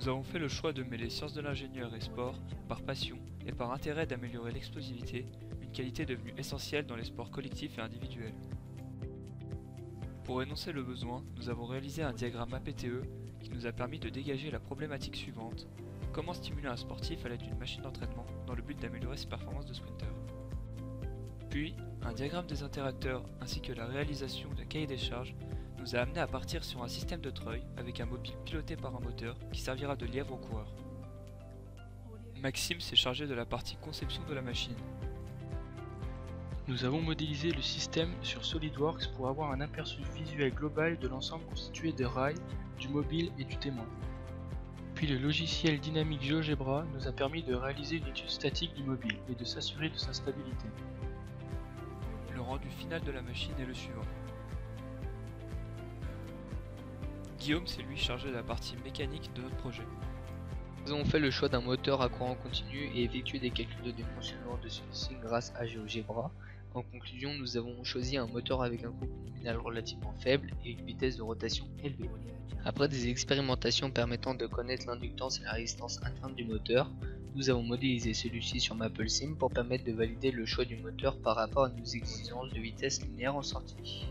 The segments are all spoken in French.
Nous avons fait le choix de mêler sciences de l'ingénieur et sport par passion et par intérêt d'améliorer l'explosivité, une qualité devenue essentielle dans les sports collectifs et individuels. Pour énoncer le besoin, nous avons réalisé un diagramme APTE qui nous a permis de dégager la problématique suivante: comment stimuler un sportif à l'aide d'une machine d'entraînement dans le but d'améliorer ses performances de sprinter. Puis, un diagramme des interacteurs ainsi que la réalisation d'un cahier des charges nous a amené à partir sur un système de treuil avec un mobile piloté par un moteur qui servira de lièvre au coureur. Maxime s'est chargé de la partie conception de la machine. Nous avons modélisé le système sur SolidWorks pour avoir un aperçu visuel global de l'ensemble constitué des rails, du mobile et du témoin. Puis le logiciel dynamique GeoGebra nous a permis de réaliser une étude statique du mobile et de s'assurer de sa stabilité. Le rendu final de la machine est le suivant. Guillaume s'est lui chargé de la partie mécanique de notre projet. Nous avons fait le choix d'un moteur à courant continu et effectué des calculs de dimensionnement de celui-ci grâce à GeoGebra. En conclusion, nous avons choisi un moteur avec un coût nominal relativement faible et une vitesse de rotation élevée. Après des expérimentations permettant de connaître l'inductance et la résistance interne du moteur, nous avons modélisé celui-ci sur MapleSim pour permettre de valider le choix du moteur par rapport à nos exigences de vitesse linéaire en sortie.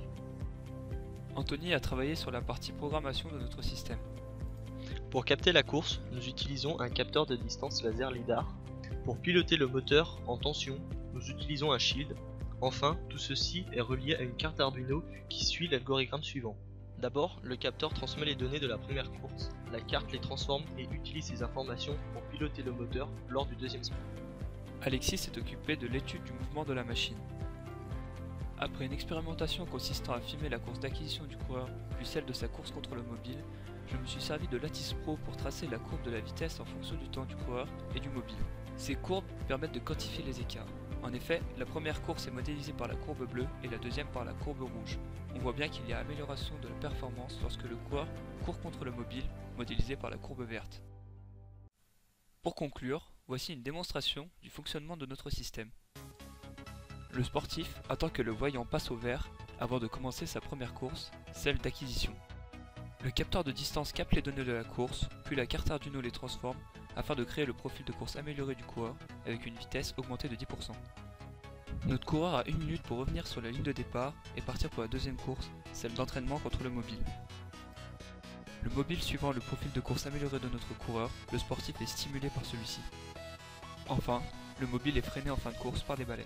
Anthony a travaillé sur la partie programmation de notre système. Pour capter la course, nous utilisons un capteur de distance laser LiDAR. Pour piloter le moteur en tension, nous utilisons un shield. Enfin, tout ceci est relié à une carte Arduino qui suit l'algorithme suivant. D'abord, le capteur transmet les données de la première course, la carte les transforme et utilise ces informations pour piloter le moteur lors du deuxième sprint. Alexis s'est occupé de l'étude du mouvement de la machine. Après une expérimentation consistant à filmer la course d'acquisition du coureur, puis celle de sa course contre le mobile, je me suis servi de Lattice Pro pour tracer la courbe de la vitesse en fonction du temps du coureur et du mobile. Ces courbes permettent de quantifier les écarts. En effet, la première course est modélisée par la courbe bleue et la deuxième par la courbe rouge. On voit bien qu'il y a amélioration de la performance lorsque le coureur court contre le mobile, modélisé par la courbe verte. Pour conclure, voici une démonstration du fonctionnement de notre système. Le sportif attend que le voyant passe au vert avant de commencer sa première course, celle d'acquisition. Le capteur de distance capte les données de la course, puis la carte Arduino les transforme afin de créer le profil de course amélioré du coureur avec une vitesse augmentée de 10%. Notre coureur a 1 minute pour revenir sur la ligne de départ et partir pour la deuxième course, celle d'entraînement contre le mobile. Le mobile suivant le profil de course amélioré de notre coureur, le sportif est stimulé par celui-ci. Enfin, le mobile est freiné en fin de course par des balais.